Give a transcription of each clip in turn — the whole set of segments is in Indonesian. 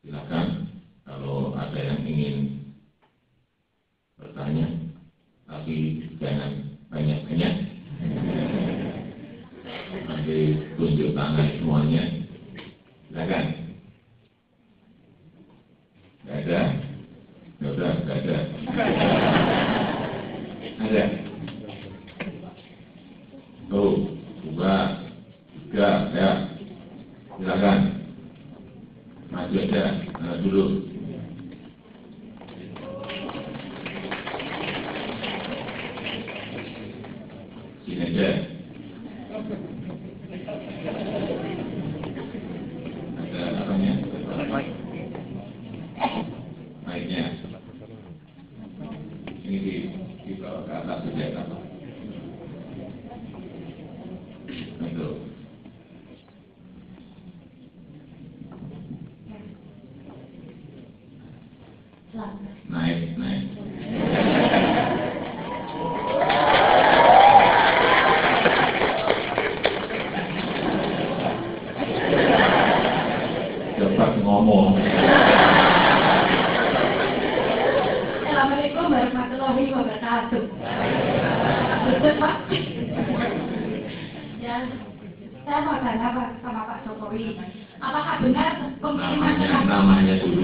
Silakan kalau ada yang ingin bertanya, tapi jangan banyak-banyak. Nanti tunjuk tangan semuanya. Silakan. Nggak ada? Nggak ada. Ada. Tuh, 2, 3, ya. Silakan. Maju aja, dulu. Sini aja. Ada apanya? Mic-nya. Ini dibawa ke atas saja, apa? Itu. Naik. Cepat ngomong. Assalamualaikum warahmatullahi wabarakatuh. Betul Pak. Ya, saya mau tanya Pak sama Pak Jokowi. Apakah benar pengiriman Namanya dulu.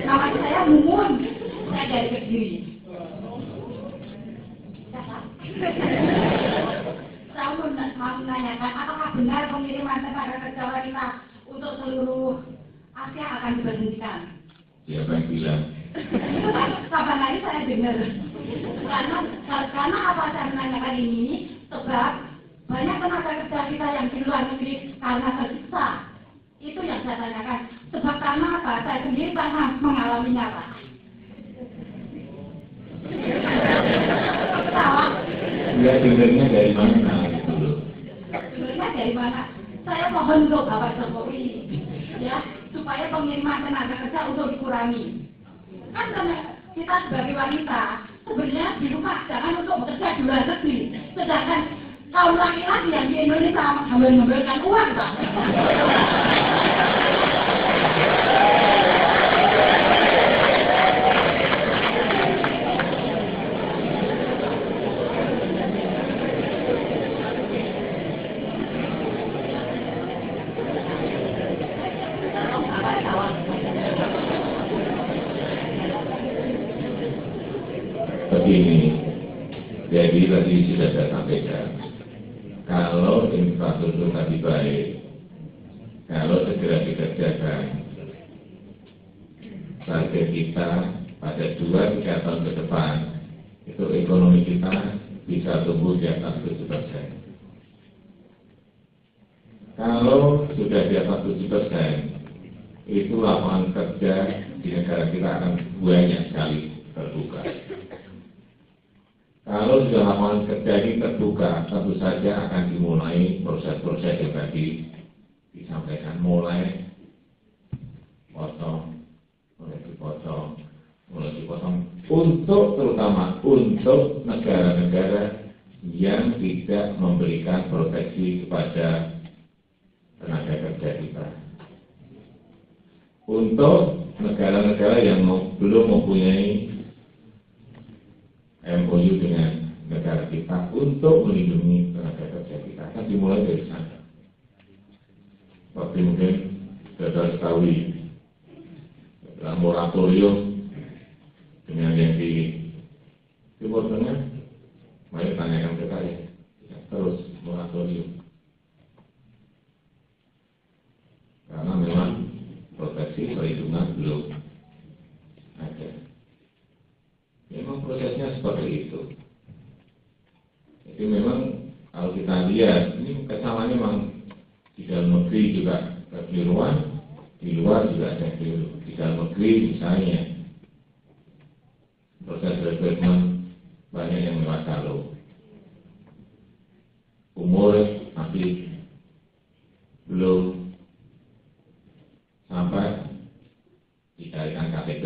Nama saya Mumun. Saya dari Kediri. Saya mau menanyakan apakah benar pengiriman tenaga kerja wanita untuk seluruh Asia akan diberhentikan? Siapa yang bilang? Kapan hari saya dengar. Karena apa saya menanyakan ini? Sebab banyak tenaga kerja kita yang di luar negeri karena tersiksa. Itu yang saya tanyakan. Sebab karena apa? Saya sendiri pernah mengalaminya, Pak. Salah. Ya, dengarnya dari mana gitu loh? Dengarnya dari mana? Saya mohon untuk Bapak Jokowi, ya, supaya pengiriman tenaga kerja untuk dikurangi. Kan karena kita sebagai wanita sebenarnya di rumah jangan untuk bekerja di luar negeri. Sedangkan kaum laki-laki yang di Indonesia menghamilkan uang, Pak. Begini, jadi tadi sudah saya sampaikan, kalau infrastruktur tadi baik, kalau segera dikerjakan, target kita pada 2-3 tahun ke depan, itu ekonomi kita bisa tumbuh di atas 7%. Kalau sudah di atas 7%, itu lapangan kerja di negara kita akan banyak sekali terbuka. Kalau sudah lapangan kerja ini terbuka, tentu saja akan dimulai proses-proses yang tadi disampaikan, mulai dipotong, untuk terutama untuk negara-negara yang tidak memberikan proteksi kepada tenaga kerja kita. Untuk negara-negara yang belum mempunyai MOU dengan negara kita untuk melindungi tenaga kerja kita, akan dimulai dari sana. Seperti mungkin sudah ketahui dalam moratorium dengan yang di Timur Tengah, mari tanyakan ke saya, terus moratorium. Karena memang proteksi perlindungan belum ada. Memang prosesnya seperti itu. Jadi memang kalau kita lihat, ini kesalahannya memang di dalam negeri juga kekeliruan, di luar juga ada keliru. Di dalam negeri misalnya, proses rekrutmen banyak yang lewat jalur. Umur masih belum sampai dicarikan KTP.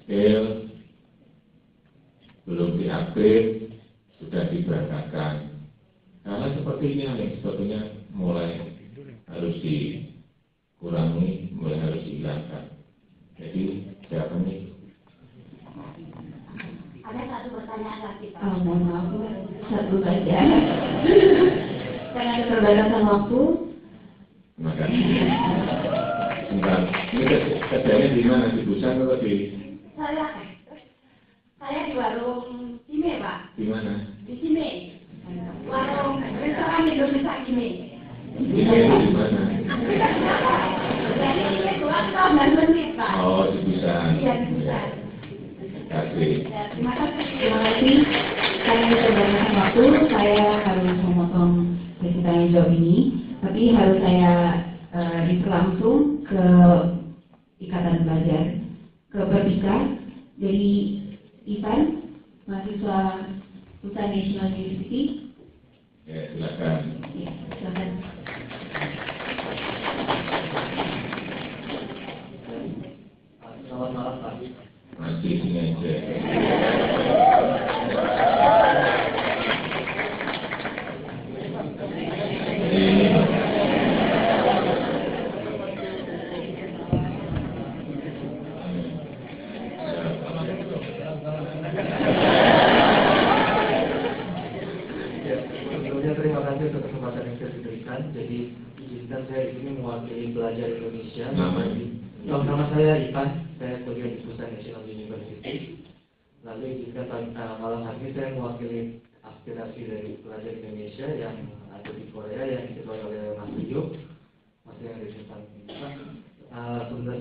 Skill belum diupgrade, sudah diberangkatkan. Karena seperti ini yang sebetulnya mulai harus dikurangi, mulai harus dihilangkan. Jadi siapa nih? Ada satu pertanyaan lagi Pak. Mohon maaf, satu saja. Karena ada keterbatasan waktu. Makasih. Sebentar, ini kerjanya di mana? Di Busan atau di? Saya di warung Cime Pak. Di mana? Di Cime. Warung restoran Indonesia Cime. Di mana? Jadi ini 2 tahun dan menit Pak. Oh, di Busan. Iya di Busan. Kasih. Ya, terima kasih. Terima kasih. Karena keterbatasan waktu, saya harus memotong sesi tanya jawab ini. Tapi harus saya refer langsung ke Ikatan Pelajar, ke Berbika, dari Ivan, mahasiswa Busan National University. Ya, silakan. Ya, silakan. Selamat malam Pak. Masih sini aja. Sebelumnya terima kasih untuk kesempatan yang saya diberikan. Jadi izinkan saya di sini mewakili pelajar Indonesia. Nama saya Ivan, saya kuliah di Busan National University. Lalu izinkan malam hari ini saya mewakili aspirasi dari pelajar Indonesia yang ada di Korea yang diketuai oleh Mas Rio, Mas yang ada di depan ini. Pak,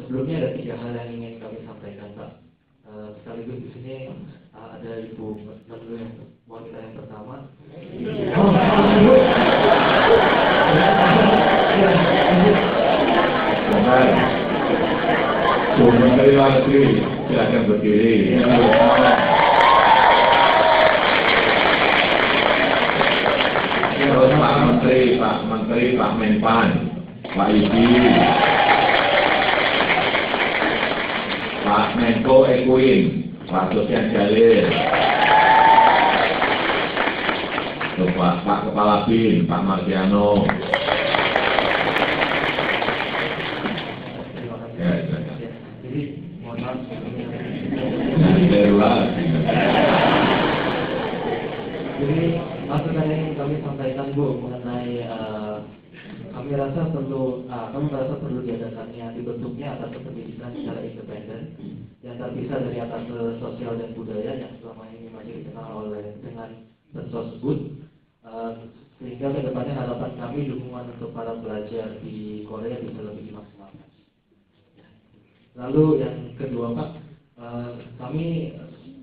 sebelumnya ada 3 hal yang ingin kami sampaikan Pak. Sekaligus di sini ada Ibu Menlu yang wanita yang pertama. Bu Menteri Luar Negeri, silakan berdiri. Terus Pak Menteri, Pak Menpan, Pak Ibi, Pak Menko Ekuin, Pak Sofyan Jalil, Pak Kepala BIN, Pak Marciano. Ya, silakan. Jadi mohon maaf. Jadi masukan yang kami sampaikan Bu mengenai kami merasa perlu diadakannya dibentuknya atas pendidikan secara independen yang terpisah dari atas sosial dan budaya yang selama ini masih dikenal dengan Sensosbud, sehingga kedepannya harapan kami dukungan untuk para pelajar di Korea bisa lebih dimaksimalkan. Lalu yang kedua Pak, kami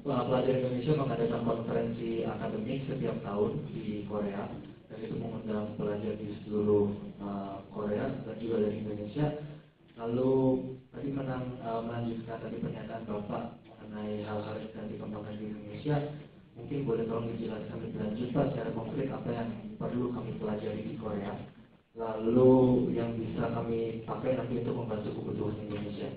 pelajar Indonesia mengadakan konferensi akademik setiap tahun di Korea, dan itu mengundang pelajar di seluruh Korea dan juga dari Indonesia. Lalu tadi melanjutkan tadi pernyataan Bapak mengenai hal-hal yang sedang dikembangkan di Indonesia, mungkin boleh tolong dijelaskan lebih lanjut Pak secara konkret apa yang perlu kami pelajari di Korea, lalu yang bisa kami pakai nanti untuk membantu kebutuhan Indonesia.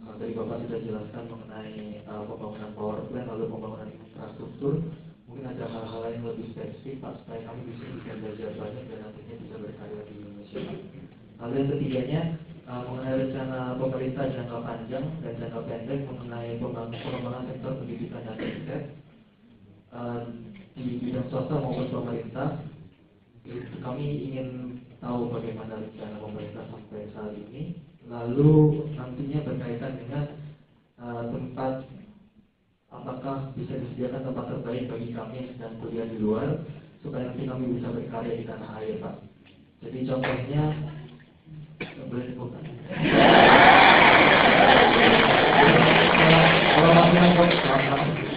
Tadi Bapak sudah jelaskan mengenai pembangunan power plant, lalu pembangunan infrastruktur. Mungkin ada hal-hal yang lebih spesifik Pak, supaya kami bisa belajar banyak dan nantinya bisa berkarya di Indonesia. Lalu yang ketiganya, mengenai rencana pemerintah jangka panjang dan jangka pendek mengenai pengembangan sektor pendidikan dan riset di bidang swasta maupun pemerintah. Kami ingin tahu bagaimana rencana pemerintah sampai saat ini. Lalu nantinya berkaitan dengan tempat, apakah bisa disediakan tempat terbaik bagi kami yang sedang kuliah di luar, supaya nanti kami bisa berkarya di tanah air Pak. Jadi contohnya, boleh disebutkan.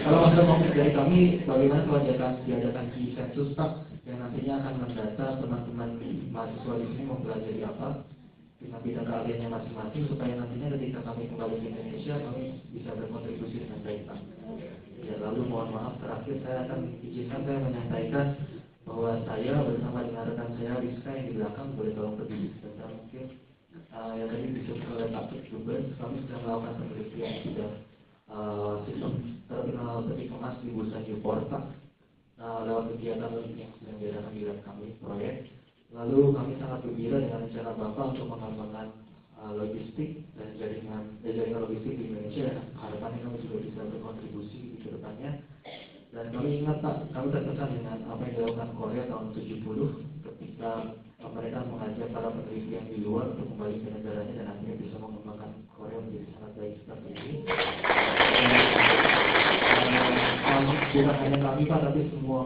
Kalau masalah konkret dari kami, bagaimana kalau diadakan di sensus Pak, yang nantinya akan mendata teman-teman mahasiswa di sini mempelajari apa dengan bidang keahliannya masing-masing, supaya nantinya ketika kami kembali ke Indonesia kami bisa berkontribusi dengan baik Pak. Ya, lalu mohon maaf terakhir saya akan izinkan saya menyampaikan bahwa saya bersama dengan rekan saya Rizka yang di belakang, boleh tolong berdiri sebentar mungkin. Yang tadi disebut oleh Pak juga, kami sedang melakukan penelitian di bidang sistem terminal peti kemas di Busan Newport Pak. lewat kegiatan yang sedang diadakan di kami proyek. Lalu kami sangat gembira dengan rencana Bapak untuk mengembangkan logistik dan jaringan logistik di Indonesia, dan harapannya kami juga bisa berkontribusi di kedepannya. Dan kami ingat Pak, kami terkesan dengan apa yang dilakukan Korea tahun 70 ketika mereka mengajak para peneliti yang di luar untuk kembali ke negaranya dan akhirnya bisa mengembangkan Korea menjadi sangat baik seperti ini. Bukan hanya kami Pak, tapi semua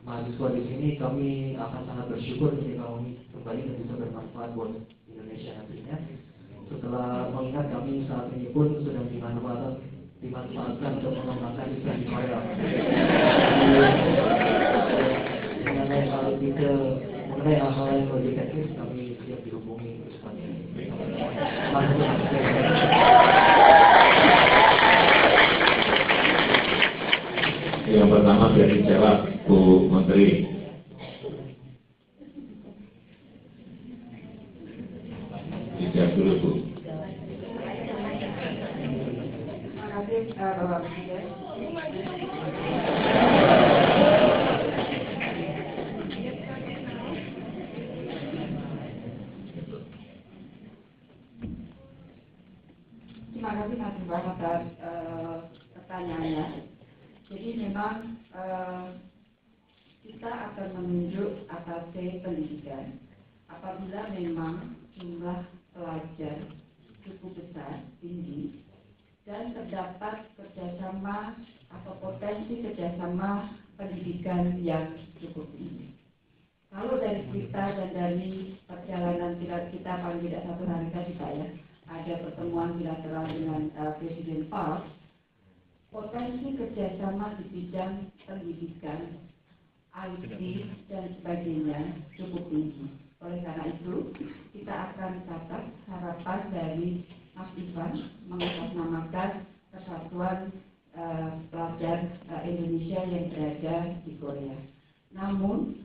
mahasiswa di sini, kami akan sangat bersyukur ketika kami kembali dan bisa bermanfaat buat Indonesia nantinya. Setelah mengingat kami saat ini pun sedang dimanfaatkan untuk mengembangkan Islam di Korea. Mengenai hal-hal yang lebih teknis, kami siap dihubungi secepatnya. Yang pertama biar dijawab Bu Menteri. Dijawab dulu Bu. Terima kasih Bapak Presiden. Terima kasih Mas Iwan atas pertanyaannya. Jadi memang kita akan menunjuk ATC pendidikan apabila memang jumlah pelajar cukup besar, tinggi, dan terdapat kerjasama atau potensi kerjasama pendidikan yang cukup tinggi. Kalau dari kita dan dari perjalanan kita paling tidak satu hari tadi Pak ya, ada pertemuan bilateral dengan Presiden Park, potensi kerjasama di bidang pendidikan, IT dan sebagainya cukup tinggi. Oleh karena itu, kita akan catat harapan dari Mas Ivan mengatasnamakan Persatuan Pelajar Indonesia yang berada di Korea. Namun,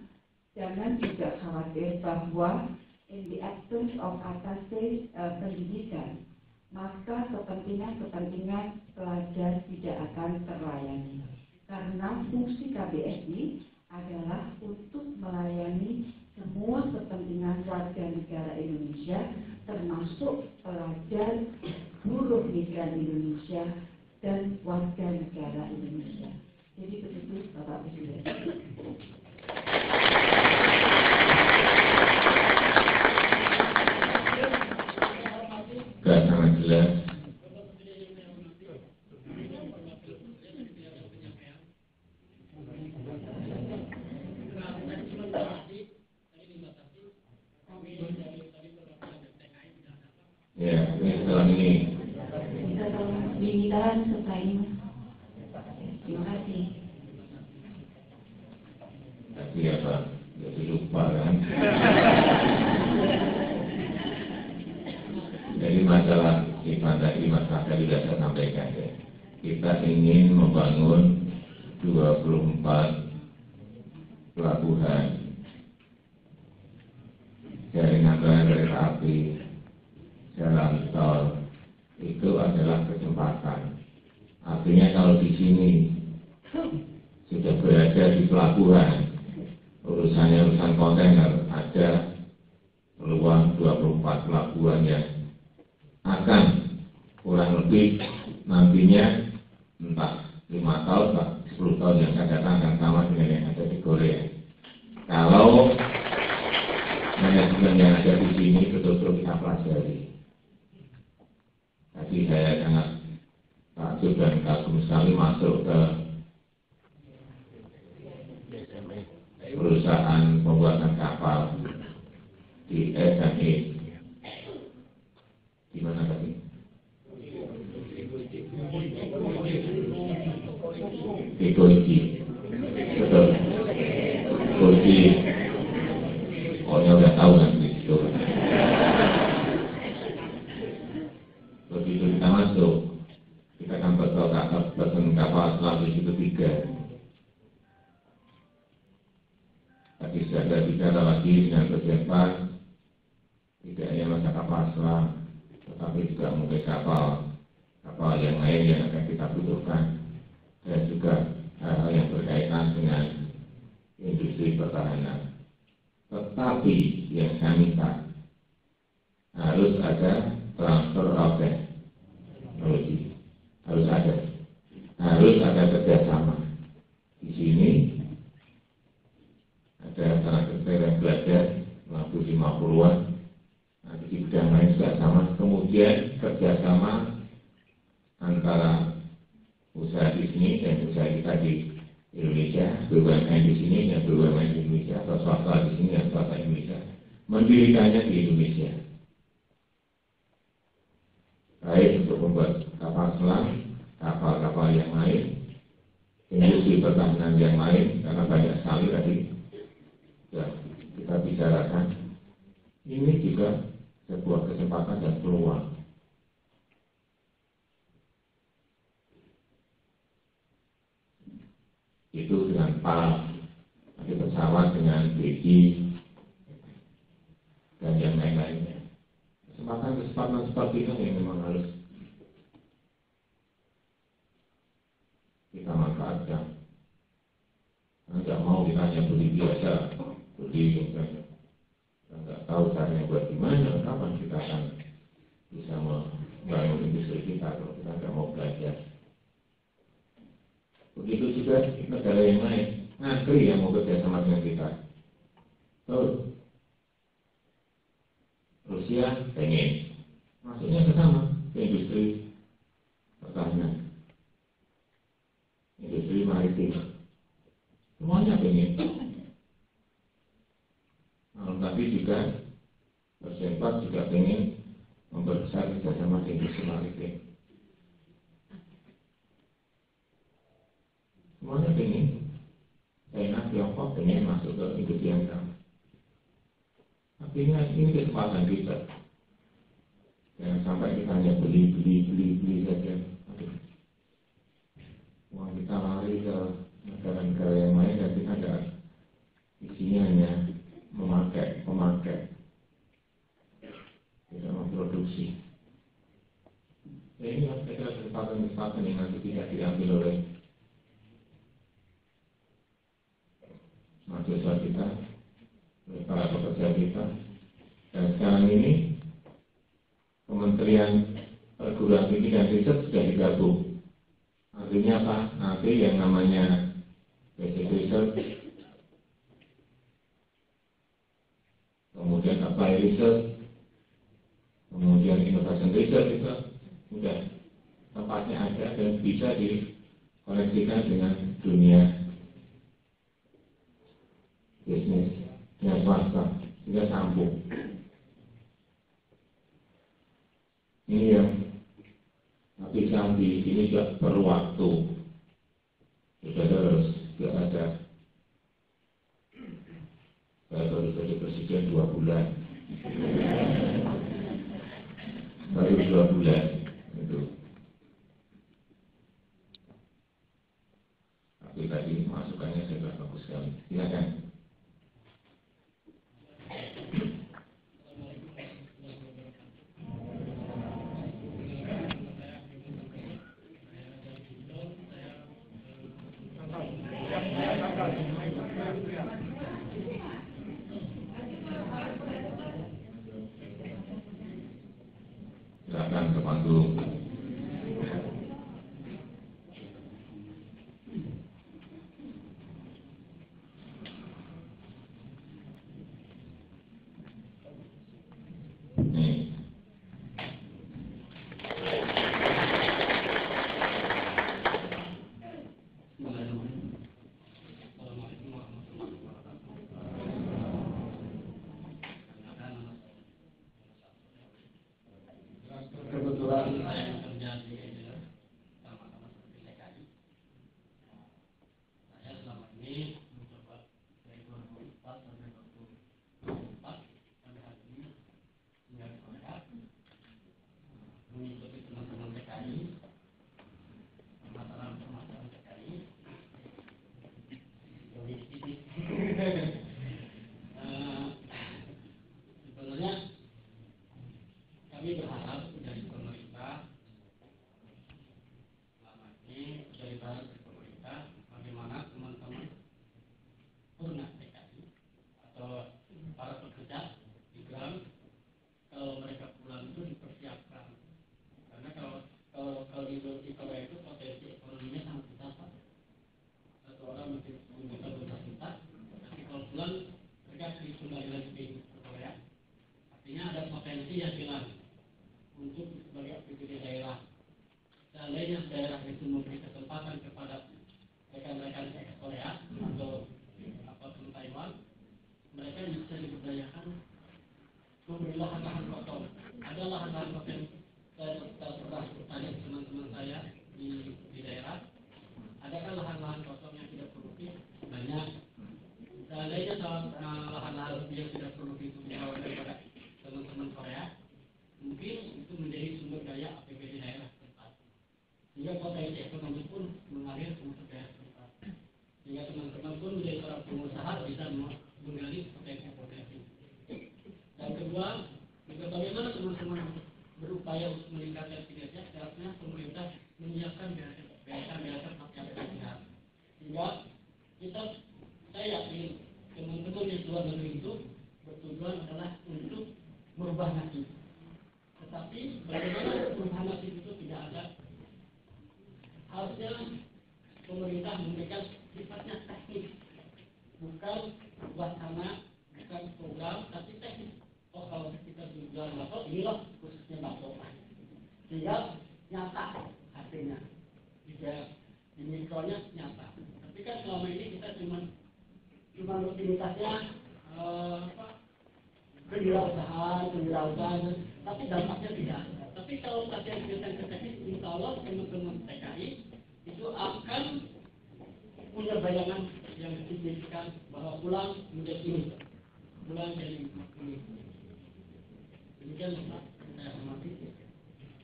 jangan juga khawatir bahwa in the absence of attaché pendidikan, maka kepentingan pelajar tidak akan terlayani. Karena fungsi KBSI adalah untuk melayani semua kepentingan warga negara Indonesia, termasuk pelajar, buruh migran Indonesia, dan warga negara Indonesia. Jadi begitu Bapak Presiden. Sangat jelas. Ya, ini setelah ini. Kita tolong dimintakan selesai. Terima kasih. Tapi apa? Jadi lupa kan? Jadi masalah ibadah tadi masalah tadi sudah saya sampaikan ya. Kita ingin membangun 24 pelabuhan, jaringan kereta api, jalan tol. Itu adalah kesempatan. Artinya kalau di sini sudah berada di pelabuhan, urusan kontainer, ada peluang 24 pelabuhan yang akan kurang lebih nantinya entah 5 tahun, 10 tahun yang akan datang akan sama dengan yang ada di Korea. Kalau manajemen yang ada di sini betul-betul kita pelajari. Tadi saya sangat takjub dan kagum sekali masuk ke perusahaan pembuatan kapal di SME. Di mana tadi? Di Goji. Betul. Goji. Pokoknya udah tahu nanti itu. Begitu kita masuk, kita akan pesen kapal selam di situ 3. Tapi saya bicara lagi dengan Presiden, tidak hanya masa kapal selam, tetapi juga mungkin kapal yang lain yang akan kita butuhkan, dan juga hal-hal yang berkaitan dengan industri pertahanan. Tetapi yang saya minta harus ada transfer of teknologi, harus ada kerjasama. Di sini ada tenaga kerja yang belajar 50-50-an, nanti di bidang lain juga sama. Kemudian kerjasama antara usaha di sini dan usaha kita di Indonesia, BUMN di sini dan BUMN di Indonesia, atau swasta di sini dan swasta Indonesia, mendirikannya di Indonesia. Baik untuk membuat kapal selam, kapal-kapal yang lain, industri pertahanan yang lain, karena banyak sekali tadi ya, kita bicarakan. Ini juga sebuah kesempatan dan peluang. Itu dengan PAL, nanti pesawat dengan BG dan yang lain-lainnya. Kesempatan seperti itu yang memang harus kita manfaatkan. Nggak mau kita hanya beli biasa, beli nggak tahu caranya buat gimana, kapan kita akan bisa membangun industri kita kalau kita nggak mau belajar. Begitu juga negara yang lain, ngantri yang mau kerja sama dengan kita. Rusia pengen masuknya ke sama, ke industri pertahanan, industri maritim, semuanya pengen. Tapi juga Persenpat juga pengen memperbesar kerjasama di industri maritim. Semuanya pengen. China, Tiongkok pengen masuk ke industri yang sama. Tapi ini kesempatan kita. Jangan sampai kita hanya beli saja. Uang kita lari ke negara-negara yang lain dan kita ada isinya hanya memakai, tidak memproduksi. Ini adalah kesempatan yang nanti tidak diambil oleh mahasiswa kita, oleh para pekerja kita. Dan sekarang ini Kementerian Perguruan Tinggi dan Riset sudah digabung. Artinya apa? Nanti yang namanya basic research, kemudian apply research, kemudian innovation research itu sudah tempatnya ada dan bisa dikoneksikan dengan dunia bisnis, dengan swasta, sehingga sambung. Ini yang tapi yang di sini juga perlu waktu. Sudah harus ada. Saya baru jadi presiden 2 bulan. Baru 2 bulan itu. Tapi tadi masukannya sudah bagus sekali. Silakan. Silakan ke panggung. Kebetulan kembali lagi ke Korea. Artinya ada potensi yang hilang untuk sebagai APBD daerah. Seandainya daerah itu memberi kesempatan kepada rekan-rekan Korea atau apapun Taiwan, mereka bisa diberdayakan memberi lahan-lahan kosong. Ada lahan-lahan kosong. Saya pernah bertanya teman-teman saya di daerah, adakah lahan-lahan kosong yang tidak produktif? Banyak. Seandainya lahan-lahan yang tidak produktif itu dirawat kepada teman-teman Korea, mungkin itu menjadi sumber daya APBD daerah setempat. Sehingga potensi ekonomi pun mengalir untuk daerah setempat. Sehingga teman-teman pun menjadi seorang pengusaha bisa menggali potensi-potensi. Dan kedua, juga bagaimana teman-teman berupaya untuk meningkatkan kinerja, seharusnya pemerintah menyiapkan biasa-biasa yang sehat. Sehingga saya yakin teman-teman di luar negeri itu bertujuan adalah untuk merubah nasib. Tetapi bagaimana perubahan nasib itu tidak ada? Harusnya pemerintah memberikan sifatnya teknis, bukan wacana, bukan program, tapi teknis. Oh, kalau kita jual bakso, inilah khususnya bakso. Sehingga nyata hasilnya. Juga di mikronya nyata. Tapi kan selama ini kita cuma rutinitasnya kewirausahaan, tapi dampaknya tidak ada. Tapi kalau latihan kegiatan teknis, insya Allah teman-teman TKI itu akan punya bayangan yang signifikan bahwa pulang menjadi ini, pulang jadi ini. Demikian Pak, saya hormati.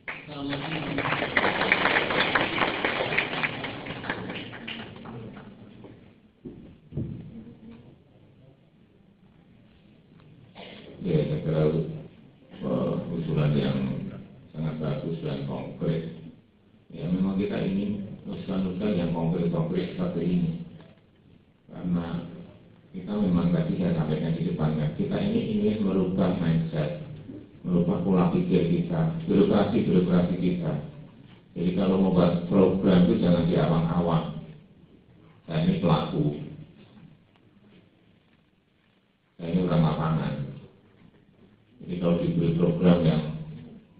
Assalamualaikum. Ya, saya kira usulan yang sangat bagus dan konkret. Ya, memang kita ingin usulan-usulan yang konkret seperti ini. Karena kita memang tadi saya sampaikan di depannya, kita ini ingin merubah mindset, merubah pola pikir kita, birokrasi kita. Jadi kalau mau buat program itu jangan di awang-awang. Saya ini pelaku, saya ini orang lapangan. Jadi kalau diberi program yang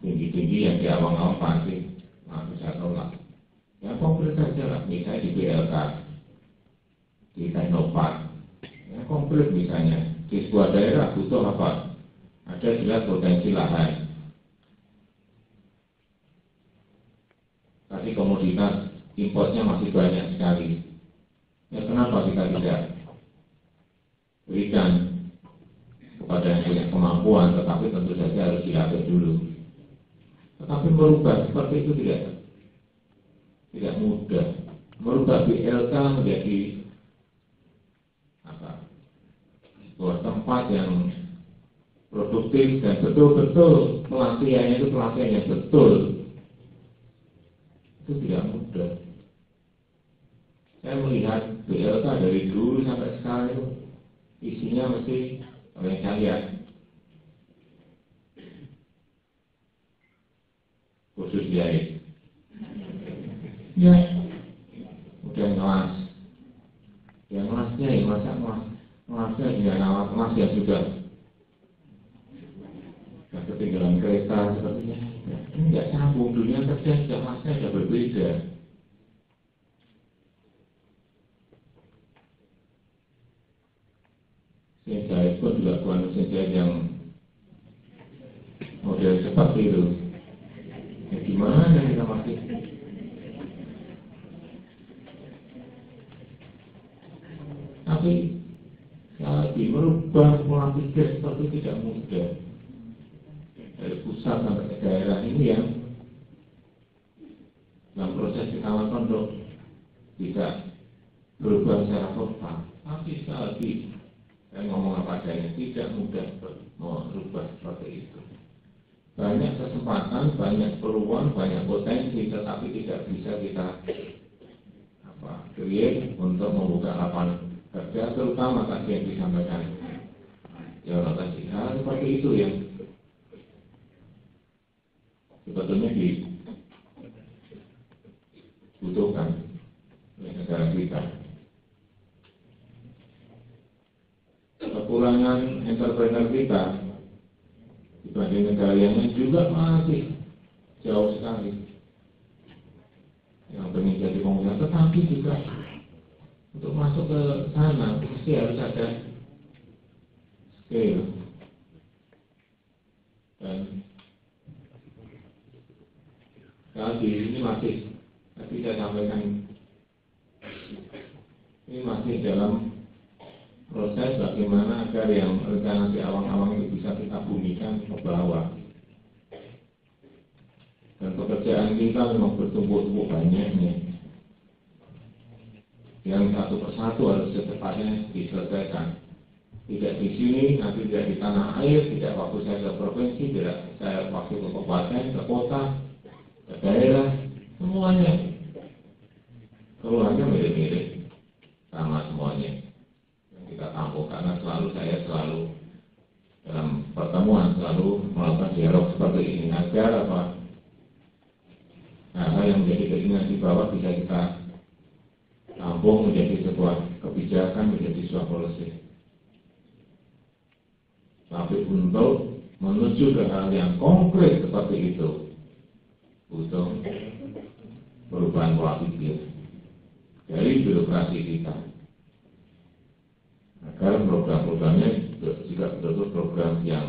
tinggi-tinggi yang di awang-awang pasti saya tolak. Ya konkret saja lah, misalnya di BLK, di Teknopark, ya konkret misalnya di sebuah daerah butuh apa? Ada jelas potensi lahan. Tapi komoditas importnya masih banyak sekali. Ya kenapa kita tidak berikan kepada yang punya kemampuan, tetapi tentu saja harus dilatih dulu. Tetapi merubah seperti itu tidak mudah. Merubah BLK menjadi sebuah tempat yang produktif dan betul-betul pelatihannya itu pelatihan yang betul, itu tidak mudah. Saya melihat BLK dari dulu sampai sekarang itu isinya mesti oleh kalian khusus jahit. Ya, udah ngelas. Ya ngelasnya ya masa ngelasnya juga ngelas yang sudah ketinggalan kereta sepertinya. Ini nggak sambung, dunia kerja sudah masanya sudah berbeda. Mesin jahit pun juga bukan mesin jahit yang model seperti itu. Ya gimana kita masih? Tapi lagi merubah pola pikir seperti tidak mudah. Dari pusat sampai ke daerah ini yang dalam proses kita pondok bisa berubah secara total. Tapi sekali lagi saya ngomong apa adanya, tidak mudah merubah seperti itu. Banyak kesempatan, banyak peluang, banyak potensi, tetapi tidak bisa kita create untuk membuka lapangan kerja, terutama tadi yang disampaikan ya rotasi hal seperti itu yang sebetulnya dibutuhkan oleh negara kita. kekurangan entrepreneur kita dibanding negara yang lain juga masih jauh sekali yang ingin jadi pengusaha, tetapi juga untuk masuk ke sana pasti harus ada skill dan lagi ini masih tadi saya sampaikan ini masih dalam proses bagaimana agar yang rencana di awang-awang itu bisa kita bumikan ke bawah. Dan pekerjaan kita memang bertumpuk-tumpuk banyaknya. Yang satu persatu harus secepatnya diselesaikan. Tidak di sini, nanti tidak di tanah air, tidak waktu saya ke provinsi, tidak saya waktu ke kabupaten, ke kota, ke daerah, semuanya. Keluarnya mirip-mirip sama semuanya yang kita tampung, karena saya selalu dalam pertemuan selalu melakukan dialog seperti ini agar apa hal yang menjadi keinginan di bawah bisa kita tampung menjadi sebuah kebijakan, menjadi sebuah polisi. Tapi untuk menuju ke hal yang konkret seperti itu butuh perubahan pola pikir dari birokrasi kita agar program-programnya juga betul-betul program yang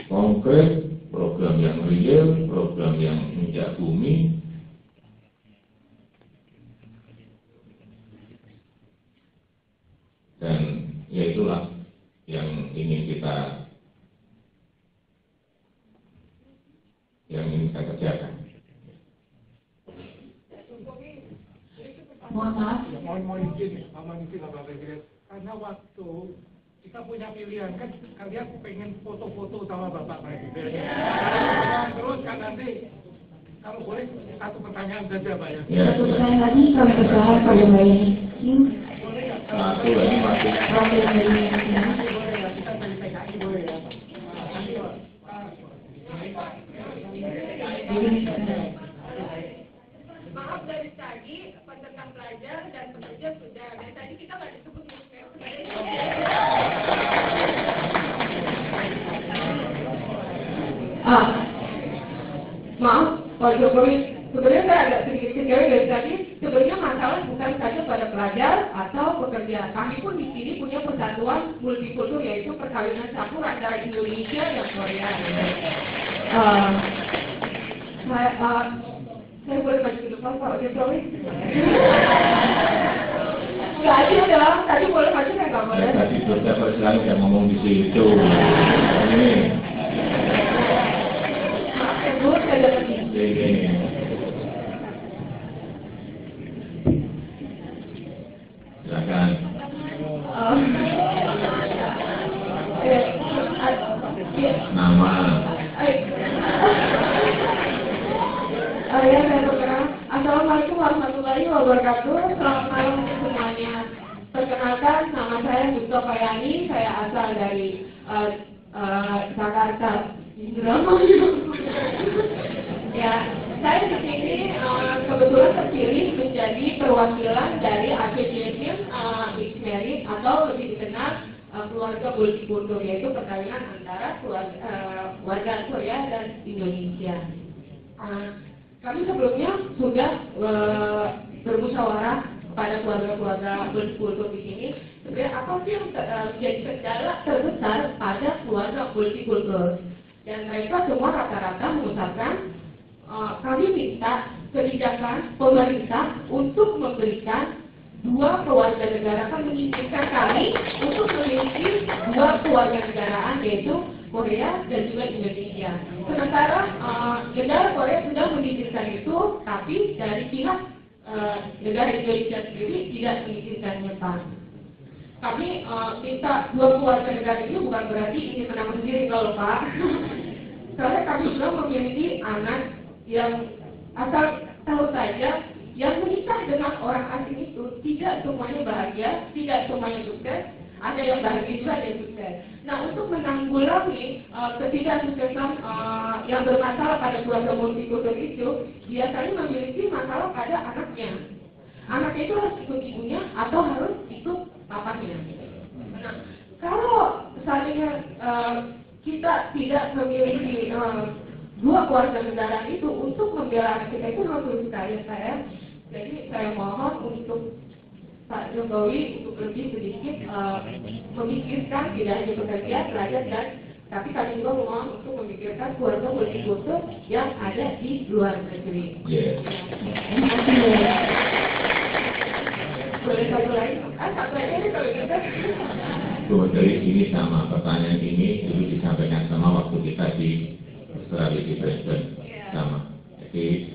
konkret, program yang real, program yang menginjak bumi. Dan ya itulah yang ingin kita kerjakan. Mohon maaf. Mohon izin lah Pak Presiden. Karena waktu kita punya pilihan kan, kalian pengen foto-foto sama Bapak Presiden. Terus kan nanti kalau boleh satu pertanyaan saja Pak ya. Satu pertanyaan lagi kami berdoa pada Mbak Yeni. Satu lagi masih. Wakil dari Boleh ya, kita dari PKI boleh ya. Maaf dari tadi tentang pelajar dan pekerja sudah. Dan tadi kita nggak disebut maaf, Pak Jokowi. Sebenarnya saya agak sedikit kecewa dari tadi. Sebenarnya masalah bukan saja pada pelajar atau pekerja. Kami pun di sini punya persatuan multikultur, yaitu perkawinan campur antara Indonesia dan Korea. Saya boleh maju ke depan Pak Jokowi? Nggak adil dong, tadi boleh maju saya nggak boleh. Tadi beberapa sekali yang ngomong di situ. Ini. Maaf ya Bu, saya dapat Ini. Silakan. Nama. Assalamualaikum warahmatullahi wabarakatuh. Selamat malam semuanya. Perkenalkan, nama saya Duto Payani. Saya asal dari Jakarta. Ya, saya di sini kebetulan terpilih menjadi perwakilan dari Association Mixed Marriage atau lebih dikenal keluarga multikultur, yaitu perkawinan antara warga Korea dan Indonesia. Kami sebelumnya sudah bermusyawarah pada keluarga-keluarga multikultur di sini. Sebenarnya apa sih yang menjadi kendala terbesar pada keluarga multikultur? Dan mereka semua rata-rata mengucapkan kami minta kebijakan pemerintah untuk memberikan dua kewarganegaraan, mengizinkan kami untuk memiliki dua kewarganegaraan, yaitu Korea dan juga Indonesia. Sementara negara Korea sudah mengizinkan itu, tapi dari pihak negara Indonesia sendiri tidak mengizinkannya, Pak. Kami minta dua kewarganegaraan ini bukan berarti ingin menang sendiri kalau Pak. Karena kami sudah memiliki anak yang asal tahu saja yang menikah dengan orang asing itu tidak semuanya bahagia, tidak semuanya sukses. Ada yang bahagia juga, ada yang sukses. Nah, untuk menanggulangi ketidaksuksesan yang bermasalah pada keluarga multikultur itu, biasanya memiliki masalah pada anaknya. Anaknya itu harus ikut ibunya atau harus ikut papanya. Nah, Kalau misalnya kita tidak memiliki dua keluarga negaraan itu untuk membela anak kita itu harus saya. Jadi saya mohon untuk Pak Jokowi untuk lebih sedikit memikirkan tidak hanya pekerja, pelajar dan tapi kami juga mohon untuk memikirkan keluarga politik utuh yang ada di luar negeri. Terima kasih. Boleh satu lagi? Satu lagi kalau kita. Dari sini sama pertanyaan ini dulu disampaikan sama waktu kita di Australia di Brisbane sama. Jadi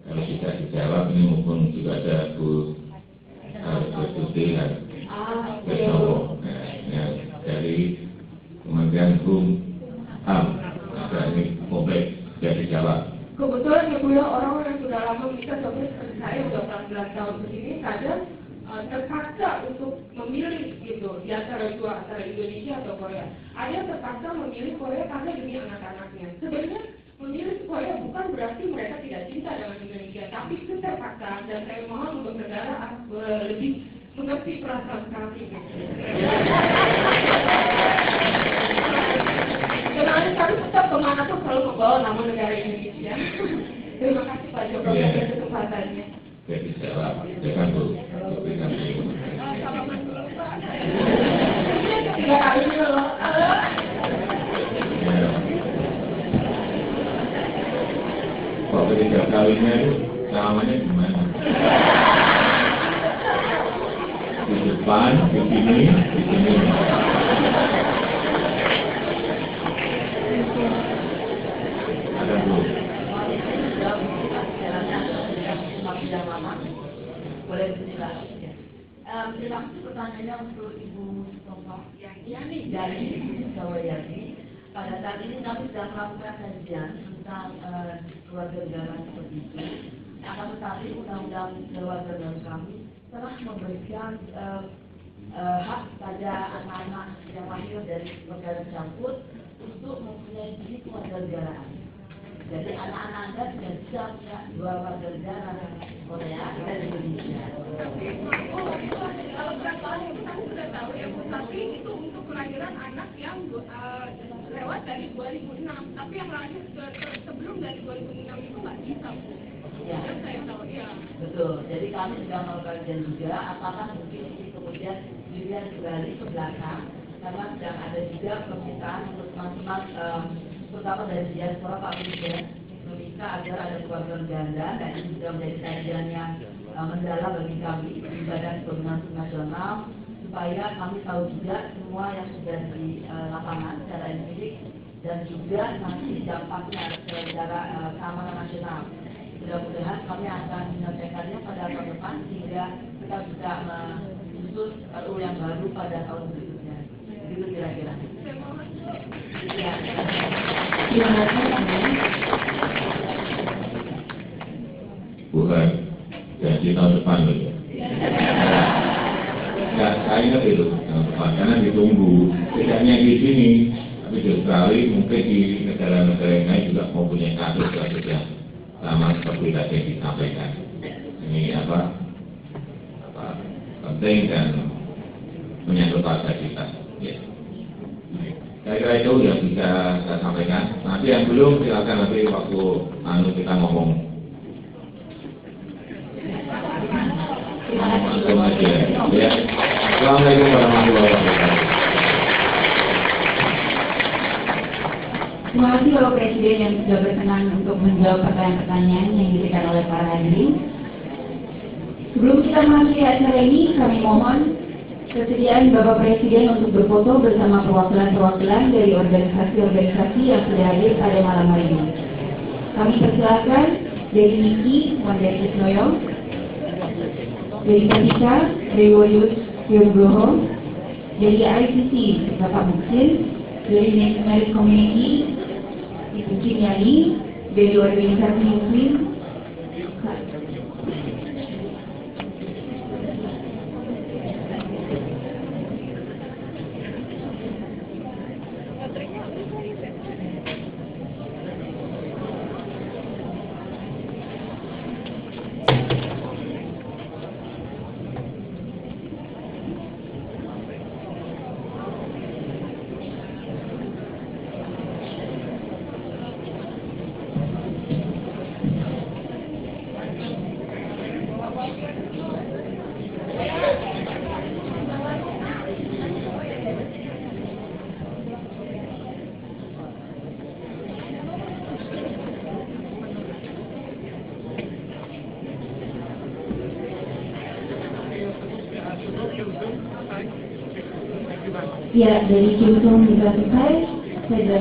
kalau bisa dijawab ini mumpung juga ada Bu Tuti dan Besnowo dari Kementerian Hukum HAM. Nah, ini kompleks sudah dijawab. Kebetulan ya Bu ya, orang yang sudah lama menikah sampai seperti saya sudah 14 tahun begini kadang terpaksa untuk memilih gitu di antara Indonesia atau Korea. Ada yang terpaksa memilih Korea karena demi anak-anaknya. Sebenarnya memilih Korea bukan berarti mereka tidak cinta dengan Indonesia, tapi itu terpaksa dan saya mohon untuk negara lebih mengerti perasaan kami. Karena kami tetap kemanapun selalu membawa nama negara Indonesia. Terima kasih Pak Jokowi atas kesempatannya. Jadi jawab, jangan Bu. Salaman dulu Pak. Ketiga kali loh. Kok ketiga kalinya itu salamannya gimana? Di depan, di sini, di sini. Ada Bu. Boleh dijelaskan ya. Terima kasih pertanyaannya untuk Ibu Tompa Yani dari Sawayani. Pada saat ini kami sedang melakukan kajian tentang keluarga negaraan seperti itu. Akan tetapi undang-undang keluarga negaraan kami telah memberikan hak pada anak-anak yang lahir dari negara tersebut untuk mempunyai diri keluarga negaraan. Jadi anak-anak Anda tidak bisa punya dua warga negara Korea dan Indonesia. Kalau berapa tahun itu kami sudah tahu ya Bu, tapi itu untuk kelahiran anak yang lewat dari 2006. Tapi yang lahir sebelum dari 2006 itu nggak bisa Bu. Ya. Yang saya tahu ya. Betul. Jadi kami sedang melakukan kajian juga. Apakah mungkin ini kemudian dilihat kembali ke belakang karena sedang ada juga permintaan untuk teman-teman terutama dari diaspora Pak Presiden meminta agar ada keluarga ganda dan ini juga menjadi kajian yang mendalam bagi kami di Badan Koordinasi Nasional supaya kami tahu juga semua yang sudah di lapangan secara empirik dan juga nanti dampaknya secara keamanan nasional. Mudah-mudahan kami akan menyelesaikannya pada tahun depan sehingga kita bisa menyusun RUU yang baru pada tahun berikutnya. Begitu kira-kira. Ya. Terima kasih. Bukan, janji tahun depan loh ya. Ya, saya ingat itu tahun depan, karena ditunggu. Tidak hanya di sini, tapi di Australia, mungkin di negara-negara yang lain juga mempunyai kasus-kasus yang sama seperti tadi yang disampaikan. Ini penting dan menyangkut warga kita. Ya. Saya kira itu yang bisa saya sampaikan. Nanti yang belum silakan nanti waktu kita ngomong langsung aja. Ya. Assalamualaikum warahmatullahi wabarakatuh. Terima kasih Bapak Presiden yang sudah berkenan untuk menjawab pertanyaan-pertanyaan yang diberikan oleh para hadirin. Sebelum kita mengakhiri acara ini, kami mohon kesediaan Bapak Presiden untuk berfoto bersama perwakilan-perwakilan dari organisasi-organisasi yang sudah hadir pada malam hari ini. Kami persilakan dari Niki, Wanda Kisnoyo, dari Katika, Rewolius Yogroho, dari ICC, Bapak Muksin, dari Native American Community, Ibu Ciniani, dari organisasi Muslim, Ya, dari Kimsung juga selesai, saya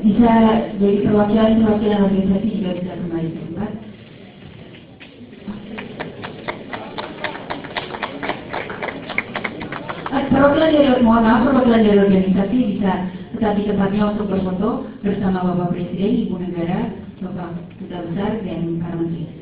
bisa jadi perwakilan organisasi juga bisa kembali ke tempat. Perwakilan dari organisasi bisa tetap di tempatnya untuk berfoto bersama Bapak Presiden, Ibu Negara, Bapak Duta Besar, dan para menteri.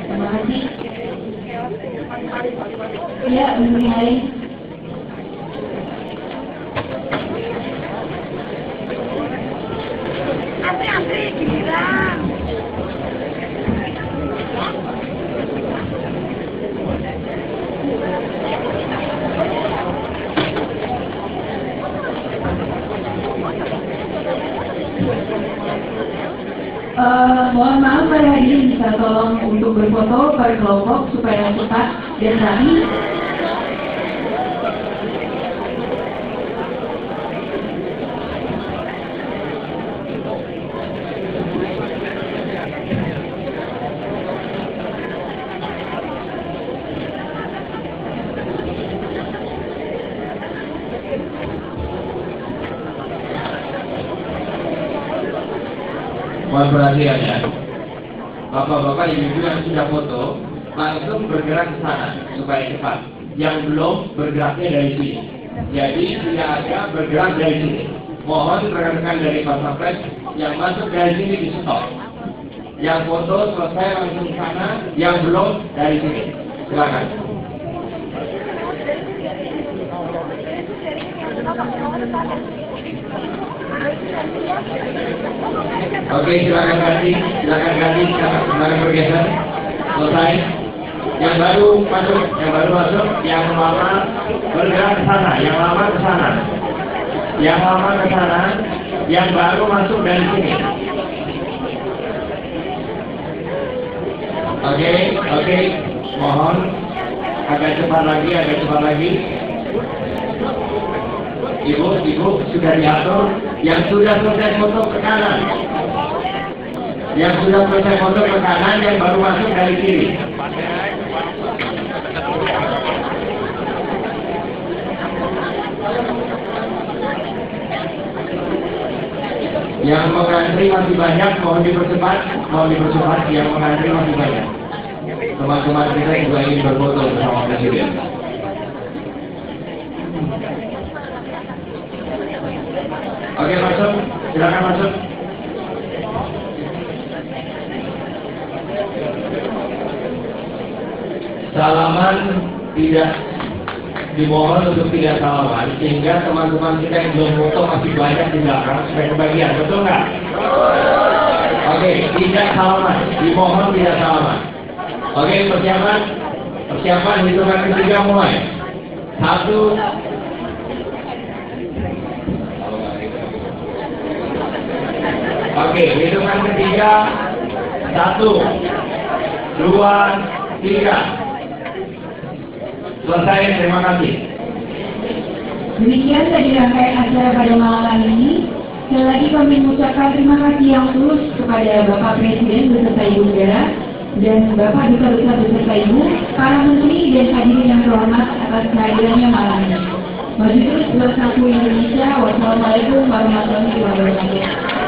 Terima kasih. Ya, mengenai mohon maaf para hadirin bisa tolong untuk berfoto per kelompok supaya cepat dan rapi. Mohon perhatian ya, bapak-bapak ibu-ibu yang sudah foto langsung bergerak ke sana supaya cepat. Yang belum bergeraknya dari sini. Jadi tidak ada bergerak dari sini. Mohon rekan-rekan dari Pasapres yang masuk dari sini di stop. Yang foto selesai langsung ke sana, yang belum dari sini. Silakan. Oke, silakan ganti, silakan bergeser. Selesai. Yang baru masuk, yang lama bergerak ke sana, yang lama ke sana. Yang lama ke sana, yang baru masuk dari sini. Oke, mohon agak cepat lagi. Ibu sudah diatur. Yang sudah selesai foto ke kanan. Yang baru masuk dari kiri. Yang mengantri masih banyak, mohon dipercepat. Yang mengantri masih banyak. Teman-teman kita juga ingin berfoto bersama Presiden. Oke, masuk. Silakan masuk. Salaman tidak dimohon untuk tidak salaman, sehingga teman-teman kita yang belum foto masih banyak di belakang supaya kebagian, betul nggak? Oke, tidak salaman, dimohon tidak salaman. Oke, persiapan hitungan ketiga mulai. 1. Oke, hitungan ketiga. 1, 2, 3. Selesai, terima kasih. Demikian tadi rangkaian acara pada malam hari ini. Sekali lagi kami mengucapkan terima kasih yang tulus kepada Bapak Presiden beserta Ibu Negara dan Bapak Duta Besar beserta Ibu, para menteri dan hadirin yang terhormat atas kehadirannya malam ini. Maju terus bersatu Indonesia. Wassalamualaikum warahmatullahi wabarakatuh.